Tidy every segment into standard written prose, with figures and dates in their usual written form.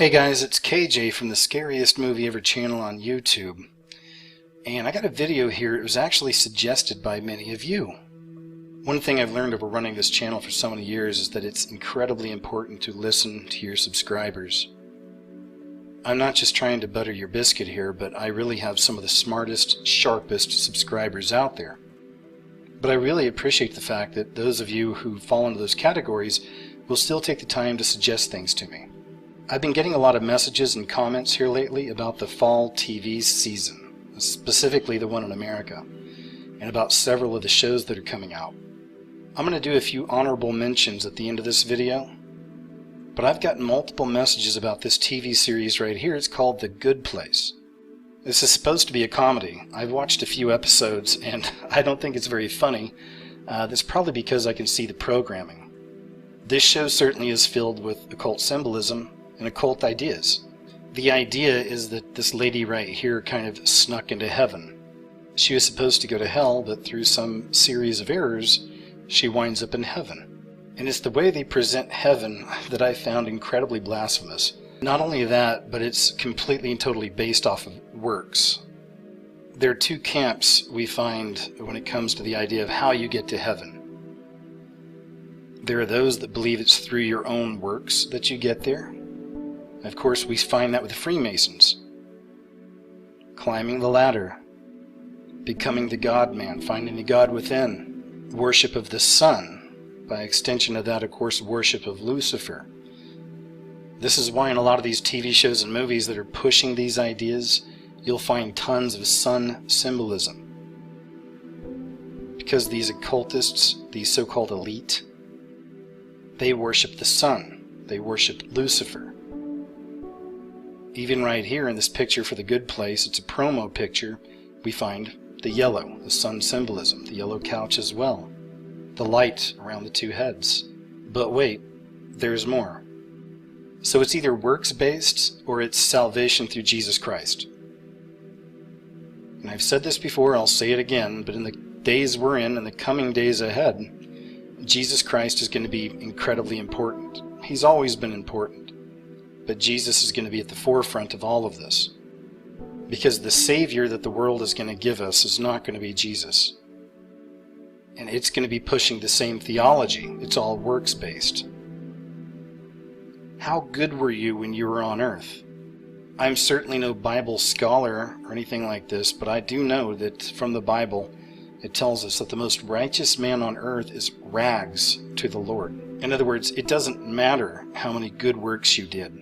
Hey guys, it's KJ from the Scariest Movie Ever channel on YouTube. And I got a video here. It was actually suggested by many of you. One thing I've learned over running this channel for so many years is that it's incredibly important to listen to your subscribers. I'm not just trying to butter your biscuit here, but I really have some of the smartest, sharpest subscribers out there. But I really appreciate the fact that those of you who fall into those categories will still take the time to suggest things to me. I've been getting a lot of messages and comments here lately about the fall TV season, specifically the one in America, and about several of the shows that are coming out. I'm going to do a few honorable mentions at the end of this video, but I've gotten multiple messages about this TV series right here. It's called The Good Place. This is supposed to be a comedy. I've watched a few episodes and I don't think it's very funny. That's probably because I can see the programming. This show certainly is filled with occult symbolism and occult ideas. The idea is that this lady right here kind of snuck into heaven. She was supposed to go to hell, but through some series of errors, she winds up in heaven. And it's the way they present heaven that I found incredibly blasphemous. Not only that, but it's completely and totally based off of works. There are two camps we find when it comes to the idea of how you get to heaven. There are those that believe it's through your own works that you get there. Of course, we find that with the Freemasons. Climbing the ladder, becoming the God-man, finding the God within, worship of the sun, by extension of that, of course, worship of Lucifer. This is why in a lot of these TV shows and movies that are pushing these ideas, you'll find tons of sun symbolism. Because these occultists, these so-called elite, they worship the sun. They worship Lucifer. Even right here in this picture for The Good Place, it's a promo picture, we find the yellow, the sun symbolism, the yellow couch as well, the light around the two heads. But wait, there's more. So it's either works-based or it's salvation through Jesus Christ. And I've said this before, I'll say it again, but in the days we're in the coming days ahead, Jesus Christ is going to be incredibly important. He's always been important. But Jesus is going to be at the forefront of all of this. Because the Savior that the world is going to give us is not going to be Jesus. And it's going to be pushing the same theology. It's all works-based. How good were you when you were on earth? I'm certainly no Bible scholar or anything like this, but I do know that from the Bible, it tells us that the most righteous man on earth is rags to the Lord. In other words, it doesn't matter how many good works you did.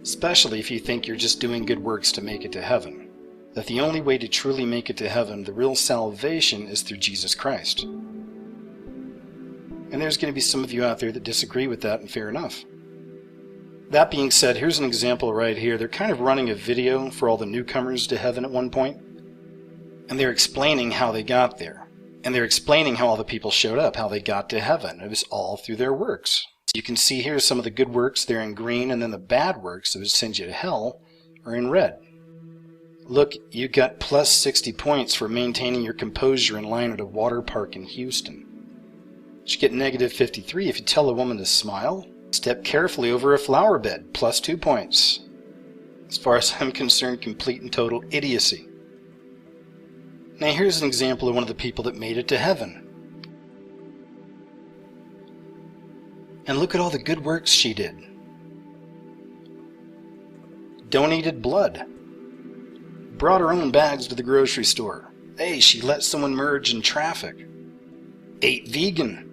Especially if you think you're just doing good works to make it to heaven. That the only way to truly make it to heaven, the real salvation, is through Jesus Christ. And there's going to be some of you out there that disagree with that, and fair enough. That being said, here's an example right here. They're kind of running a video for all the newcomers to heaven at one point. And they're explaining how they got there. And they're explaining how all the people showed up, how they got to heaven. It was all through their works. You can see here some of the good works, they're in green, and then the bad works that would send you to hell are in red. Look, you got plus 60 points for maintaining your composure in line at a water park in Houston. You get negative 53 if you tell a woman to smile. Step carefully over a flower bed, plus 2 points. As far as I'm concerned, complete and total idiocy. Now here's an example of one of the people that made it to heaven. And look at all the good works she did. Donated blood. Brought her own bags to the grocery store. Hey, she let someone merge in traffic. Ate vegan.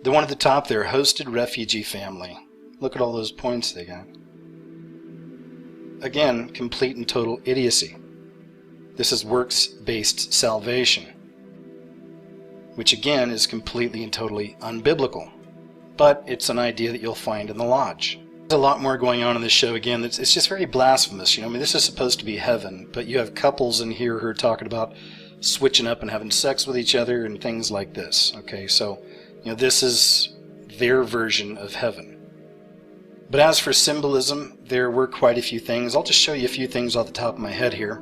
The one at the top there, hosted refugee family. Look at all those points they got. Again, complete and total idiocy. This is works-based salvation, which again is completely and totally unbiblical. But it's an idea that you'll find in the lodge. There's a lot more going on in this show. Again, it's just very blasphemous. I mean, this is supposed to be heaven, but you have couples in here who are talking about switching up and having sex with each other and things like this. Okay, so, this is their version of heaven. But as for symbolism, there were quite a few things. I'll just show you a few things off the top of my head here.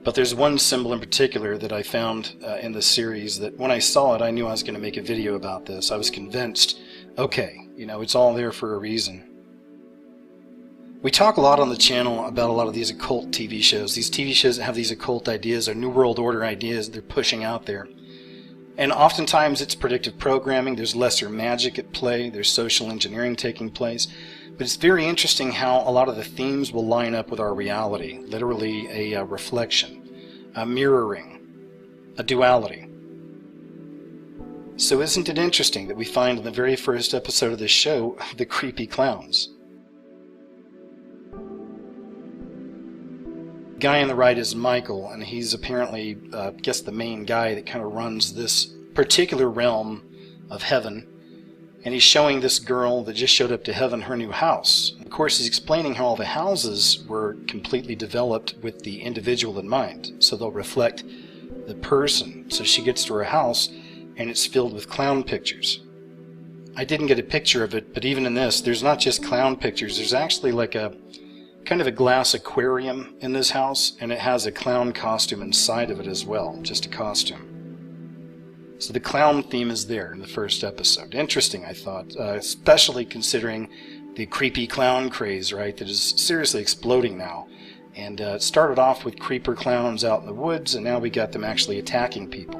But there's one symbol in particular that I found in this series that when I saw it, I knew I was going to make a video about this. I was convinced, okay, it's all there for a reason. We talk a lot on the channel about a lot of these occult TV shows. These TV shows that have these occult ideas or New World Order ideas they're pushing out there. And oftentimes it's predictive programming. There's lesser magic at play. There's social engineering taking place. But it's very interesting how a lot of the themes will line up with our reality. Literally a reflection, a mirroring, a duality. So isn't it interesting that we find in the very first episode of this show the creepy clowns? The guy on the right is Michael, and he's apparently, I guess, the main guy that kind of runs this particular realm of heaven. And he's showing this girl that just showed up to heaven her new house. Of course, he's explaining how all the houses were completely developed with the individual in mind. So they'll reflect the person. So she gets to her house, and it's filled with clown pictures. I didn't get a picture of it, but even in this, there's not just clown pictures. There's actually like a kind of a glass aquarium in this house, and it has a clown costume inside of it as well, just a costume. So the clown theme is there in the first episode. Interesting, I thought, especially considering the creepy clown craze, right, that is seriously exploding now. And it started off with creeper clowns out in the woods, and now we got them actually attacking people.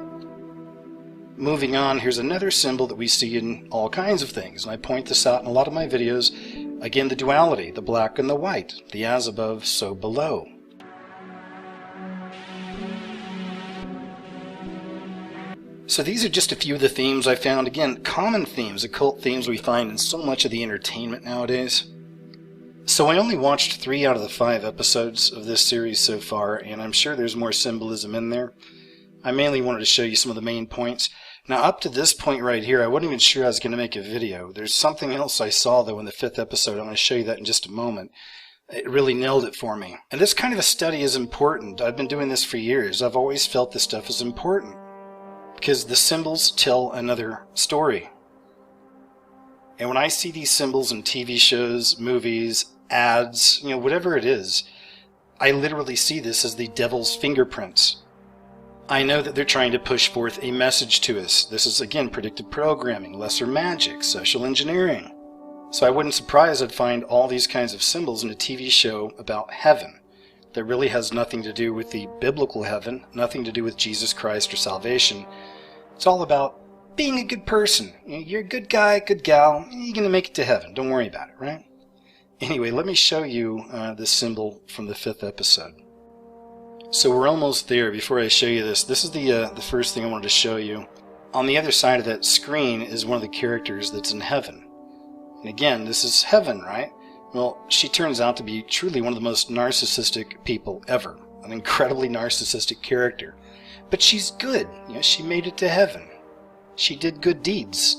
Moving on, here's another symbol that we see in all kinds of things, and I point this out in a lot of my videos. Again, the duality, the black and the white, the as above, so below. So these are just a few of the themes I found. Again, common themes, occult themes we find in so much of the entertainment nowadays. So I only watched 3 out of the 5 episodes of this series so far, and I'm sure there's more symbolism in there. I mainly wanted to show you some of the main points. Now, up to this point right here, I wasn't even sure I was going to make a video. There's something else I saw, though, in the 5th episode. I'm going to show you that in just a moment. It really nailed it for me. And this kind of a study is important. I've been doing this for years. I've always felt this stuff is important, because the symbols tell another story. And when I see these symbols in TV shows, movies, ads, whatever it is, I literally see this as the devil's fingerprints. I know that they're trying to push forth a message to us. This is, again, predictive programming, lesser magic, social engineering. So I wouldn't surprise I'd find all these kinds of symbols in a TV show about heaven that really has nothing to do with the biblical heaven, nothing to do with Jesus Christ or salvation. It's all about being a good person. You're a good guy, good gal, you're going to make it to heaven. Don't worry about it, right? Anyway, let me show you this symbol from the 5th episode. So we're almost there. Before I show you this, this is the first thing I wanted to show you. On the other side of that screen is one of the characters that's in heaven. And again, this is heaven, right? Well, she turns out to be truly one of the most narcissistic people ever. An incredibly narcissistic character. But she's good. She made it to heaven. She did good deeds.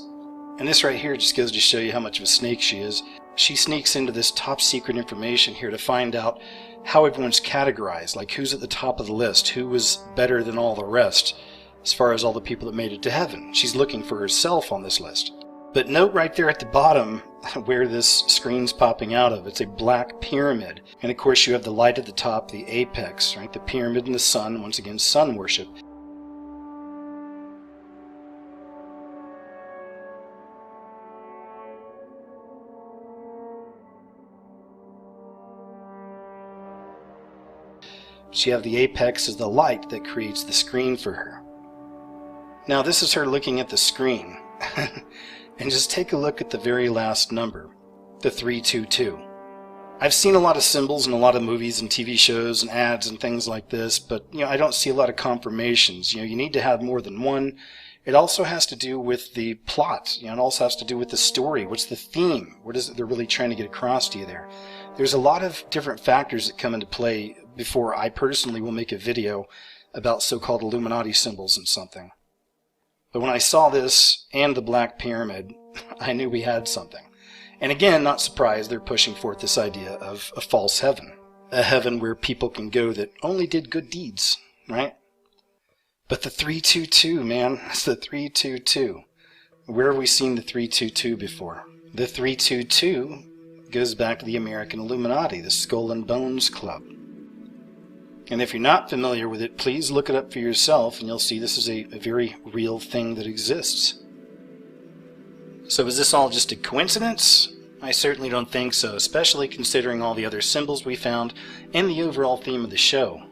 And this right here just goes to show you how much of a snake she is. She sneaks into this top secret information here to find out how everyone's categorized, like who's at the top of the list, who was better than all the rest, as far as all the people that made it to heaven. She's looking for herself on this list. But note right there at the bottom where this screen's popping out of. It's a black pyramid. And of course you have the light at the top, the apex, right? The pyramid and the sun, once again, sun worship. So you have the apex as the light that creates the screen for her. Now this is her looking at the screen. And just take a look at the very last number, the 322. I've seen a lot of symbols in a lot of movies and TV shows and ads and things like this, but I don't see a lot of confirmations. You need to have more than one. It also has to do with the plot. It also has to do with the story. What's the theme? What is it they're really trying to get across to you there? There's a lot of different factors that come into play before I personally will make a video about so-called Illuminati symbols and something. But when I saw this and the Black Pyramid, I knew we had something. And again, not surprised, they're pushing forth this idea of a false heaven. A heaven where people can go that only did good deeds, right? But the 322, man, it's the 322. Where have we seen the 322 before? The 322 goes back to the American Illuminati, the Skull and Bones Club. And if you're not familiar with it, please look it up for yourself, and you'll see this is a very real thing that exists. So is this all just a coincidence? I certainly don't think so, especially considering all the other symbols we found and the overall theme of the show.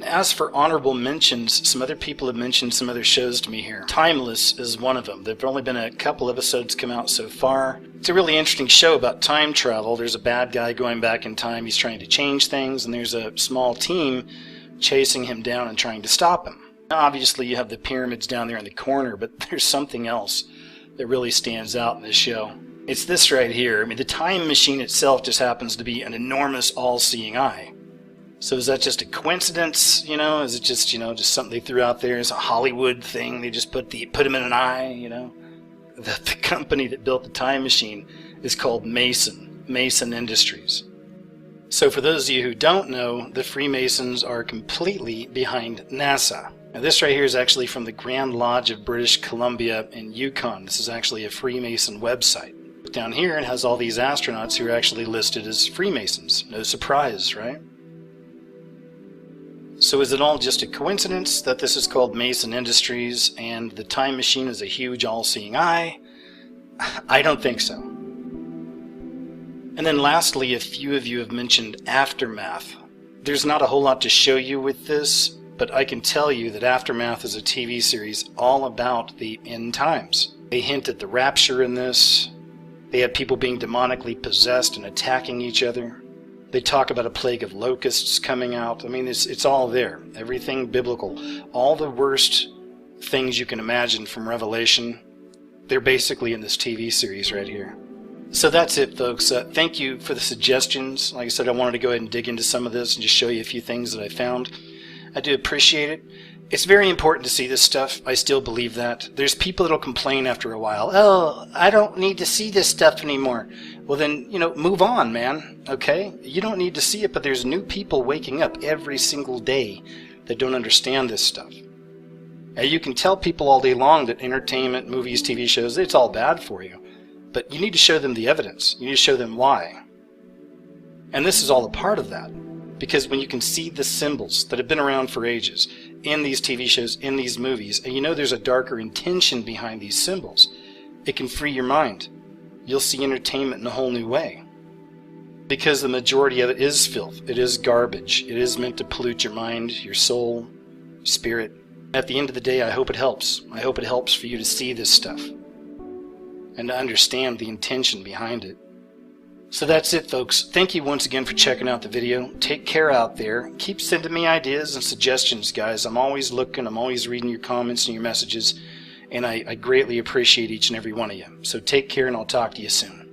As for honorable mentions, some other people have mentioned some other shows to me here. Timeless is one of them. There have only been a couple episodes come out so far. It's a really interesting show about time travel. There's a bad guy going back in time. He's trying to change things, and there's a small team chasing him down and trying to stop him. Obviously, you have the pyramids down there in the corner, but there's something else that really stands out in this show. It's this right here. I mean, the time machine itself just happens to be an enormous all-seeing eye. So is that just a coincidence, you know? Is it just, you know, just something they threw out there as a Hollywood thing? They just put him in an eye, you know? The company that built the time machine is called Mason Industries. So for those of you who don't know, the Freemasons are completely behind NASA. Now this right here is actually from the Grand Lodge of British Columbia in Yukon. This is actually a Freemason website. But down here it has all these astronauts who are actually listed as Freemasons. No surprise, right? So is it all just a coincidence that this is called Mason Industries and the time machine is a huge all-seeing eye? I don't think so. And then lastly, a few of you have mentioned Aftermath. There's not a whole lot to show you with this, but I can tell you that Aftermath is a TV series all about the end times. They hint at the rapture in this. They have people being demonically possessed and attacking each other. They talk about a plague of locusts coming out. I mean, it's all there. Everything biblical. All the worst things you can imagine from Revelation, they're basically in this TV series right here. So that's it, folks. Thank you for the suggestions. Like I said, I wanted to go ahead and dig into some of this and just show you a few things that I found. I do appreciate it. It's very important to see this stuff. I still believe that. There's people that'll complain after a while. Oh, I don't need to see this stuff anymore. Well then, you know, move on, man. Okay? You don't need to see it, but there's new people waking up every single day that don't understand this stuff. And you can tell people all day long that entertainment, movies, TV shows, it's all bad for you. But you need to show them the evidence. You need to show them why. And this is all a part of that. Because when you can see the symbols that have been around for ages in these TV shows, in these movies, and you know there's a darker intention behind these symbols, it can free your mind. You'll see entertainment in a whole new way. Because the majority of it is filth. It is garbage. It is meant to pollute your mind, your soul, spirit. At the end of the day, I hope it helps. I hope it helps for you to see this stuff and to understand the intention behind it. So that's it, folks. Thank you once again for checking out the video. Take care out there. Keep sending me ideas and suggestions, guys. I'm always looking. I'm always reading your comments and your messages. And I greatly appreciate each and every one of you. So take care, and I'll talk to you soon.